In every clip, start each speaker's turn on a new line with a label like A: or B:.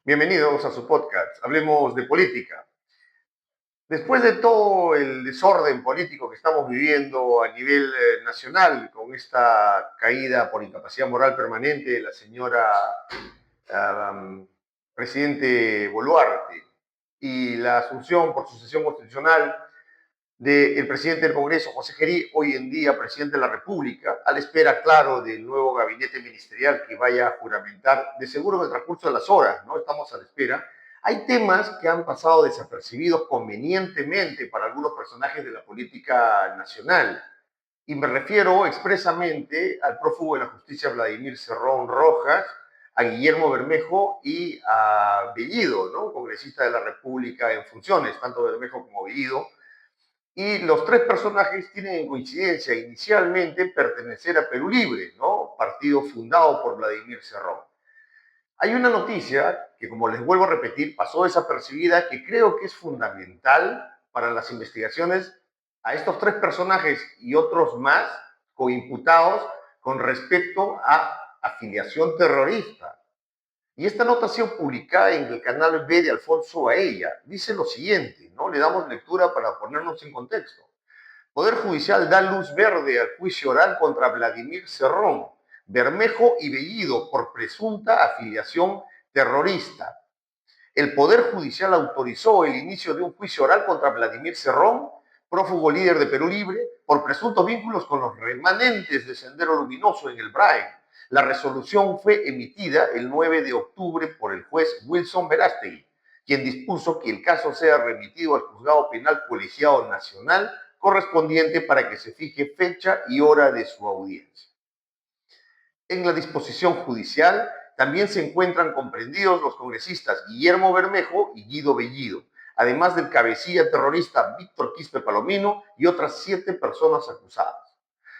A: Bienvenidos a su podcast, Hablemos de Política. Después de todo el desorden político que estamos viviendo a nivel nacional, con esta caída por incapacidad moral permanente de la señora um, presidente Boluarte y la asunción por sucesión constitucional del presidente del Congreso, José Gerí, hoy en día presidente de la República, a la espera, claro, del nuevo gabinete ministerial que vaya a juramentar, de seguro en el transcurso de las horas, ¿no? Estamos a la espera. Hay temas que han pasado desapercibidos convenientemente para algunos personajes de la política nacional. Y me refiero expresamente al prófugo de la justicia Vladimir Cerrón Rojas, a Guillermo Bermejo y a Bellido, ¿no? Congresista de la República en funciones, tanto Bermejo como Bellido, y los tres personajes tienen en coincidencia inicialmente pertenecer a Perú Libre, ¿no? Partido fundado por Vladimir Cerrón. Hay una noticia que, como les vuelvo a repetir, pasó desapercibida, que creo que es fundamental para las investigaciones a estos tres personajes y otros más coimputados con respecto a afiliación terrorista. Y esta nota ha sido publicada en el canal B de Alfonso Baella. Dice lo siguiente, ¿no? Le damos lectura para ponernos en contexto. Poder Judicial da luz verde al juicio oral contra Vladimir Cerrón, Bermejo y Bellido por presunta afiliación terrorista. El Poder Judicial autorizó el inicio de un juicio oral contra Vladimir Cerrón, prófugo líder de Perú Libre, por presuntos vínculos con los remanentes de Sendero Luminoso en el Brain. La resolución fue emitida el 9 de octubre por el juez Wilson Verástegui, quien dispuso que el caso sea remitido al Juzgado Penal Colegiado Nacional correspondiente para que se fije fecha y hora de su audiencia. En la disposición judicial también se encuentran comprendidos los congresistas Guillermo Bermejo y Guido Bellido, además del cabecilla terrorista Víctor Quispe Palomino y otras 7 personas acusadas.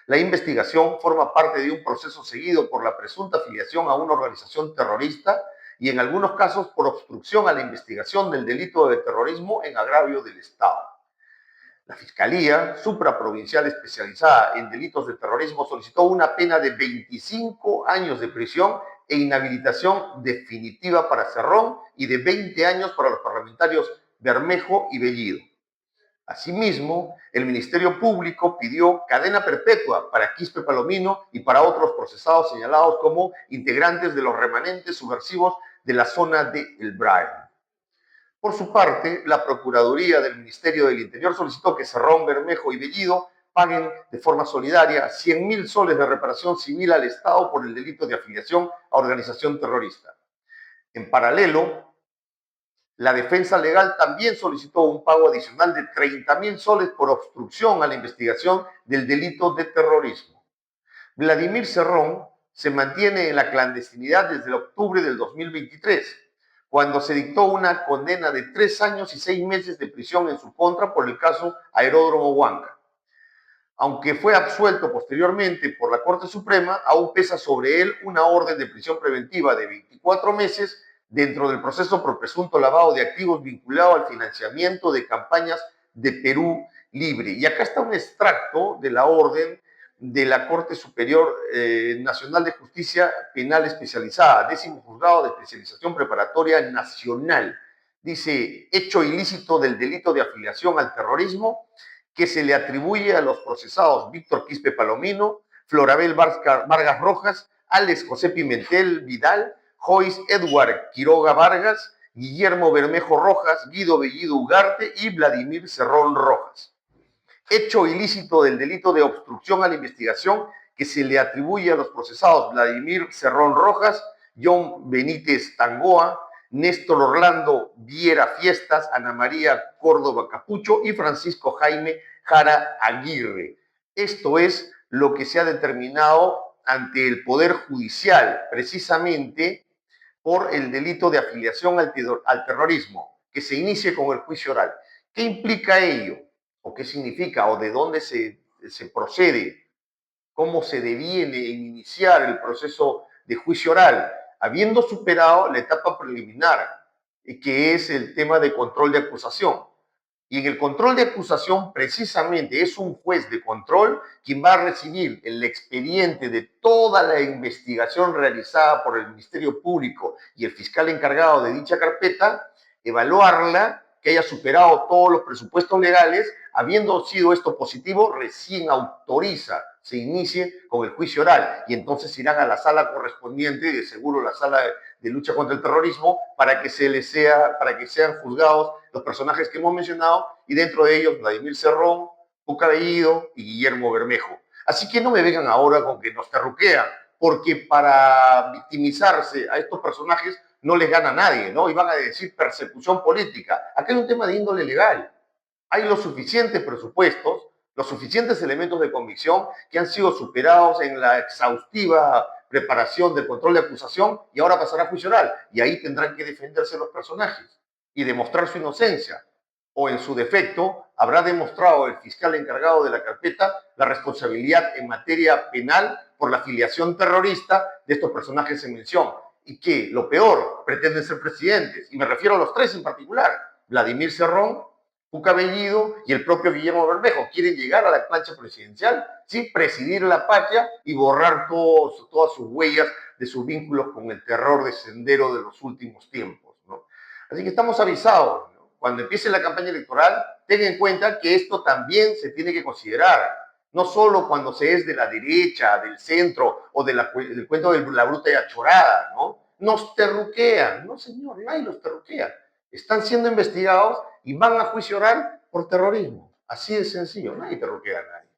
A: La investigación forma parte de un proceso seguido por la presunta afiliación a una organización terrorista y en algunos casos por obstrucción a la investigación del delito de terrorismo en agravio del Estado. La Fiscalía Supraprovincial Especializada en Delitos de Terrorismo solicitó una pena de 25 años de prisión e inhabilitación definitiva para Cerrón y de 20 años para los parlamentarios Bermejo y Bellido. Asimismo, el Ministerio Público pidió cadena perpetua para Quispe Palomino y para otros procesados señalados como integrantes de los remanentes subversivos de la zona de El Brain. Por su parte, la Procuraduría del Ministerio del Interior solicitó que Cerrón, Bermejo y Bellido paguen de forma solidaria 100.000 soles de reparación civil al Estado por el delito de afiliación a organización terrorista. En paralelo, la defensa legal también solicitó un pago adicional de 30.000 soles por obstrucción a la investigación del delito de terrorismo. Vladimir Cerrón se mantiene en la clandestinidad desde el octubre del 2023, cuando se dictó una condena de 3 años y 6 meses de prisión en su contra por el caso Aeródromo Huanca. Aunque fue absuelto posteriormente por la Corte Suprema, aún pesa sobre él una orden de prisión preventiva de 24 meses dentro del proceso por presunto lavado de activos vinculado al financiamiento de campañas de Perú Libre. Y acá está un extracto de la orden de la Corte Superior Nacional de Justicia Penal Especializada, 10º Juzgado de Especialización Preparatoria Nacional. Dice, hecho ilícito del delito de afiliación al terrorismo que se le atribuye a los procesados Víctor Quispe Palomino, Florabel Vargas Rojas, Alex José Pimentel Vidal, Joyce Edward Quiroga Vargas, Guillermo Bermejo Rojas, Guido Bellido Ugarte y Vladimir Cerrón Rojas. Hecho ilícito del delito de obstrucción a la investigación que se le atribuye a los procesados Vladimir Cerrón Rojas, John Benítez Tangoa, Néstor Orlando Viera Fiestas, Ana María Córdoba Capucho y Francisco Jaime Jara Aguirre. Esto es lo que se ha determinado ante el Poder Judicial, precisamente por el delito de afiliación al terrorismo, que se inicie con el juicio oral. ¿Qué implica ello? ¿O qué significa? ¿O de dónde se procede? ¿Cómo se deviene en iniciar el proceso de juicio oral? Habiendo superado la etapa preliminar, que es el tema de control de acusación, Y en el control de acusación, precisamente es un juez de control quien va a recibir el expediente de toda la investigación realizada por el Ministerio Público y el fiscal encargado de dicha carpeta, evaluarla, que haya superado todos los presupuestos legales, habiendo sido esto positivo, recién autoriza se inicie con el juicio oral y entonces irán a la sala correspondiente, de seguro la sala de lucha contra el terrorismo, para que sean juzgados los personajes que hemos mencionado y dentro de ellos Vladimir Cerrón, Cuca Bellido y Guillermo Bermejo. Así que no me vengan ahora con que nos terruquean, porque para victimizarse a estos personajes no les gana nadie, ¿no? Y van a decir persecución política. Acá hay un tema de índole legal. Hay los suficientes presupuestos, los suficientes elementos de convicción que han sido superados en la exhaustiva preparación del control de acusación y ahora pasará a juicio oral. Y ahí tendrán que defenderse los personajes y demostrar su inocencia. O en su defecto, habrá demostrado el fiscal encargado de la carpeta la responsabilidad en materia penal por la afiliación terrorista de estos personajes en mención. Y que, lo peor, pretenden ser presidentes. Y me refiero a los tres en particular. Vladimir Cerrón, Cuca Bellido y el propio Guillermo Bermejo quieren llegar a la plancha presidencial, ¿sí? Presidir la patria y borrar todas sus huellas de sus vínculos con el terror de sendero de los últimos tiempos, ¿no? Así que estamos avisados, ¿no? Cuando empiece la campaña electoral, tengan en cuenta que esto también se tiene que considerar, no solo cuando se es de la derecha, del centro o del cuento de la bruta y achorada, ¿no? Nos terruquean, no señor, nadie los terruquea. Están siendo investigados y van a juicio oral por terrorismo. Así de sencillo, nadie terruquea a nadie.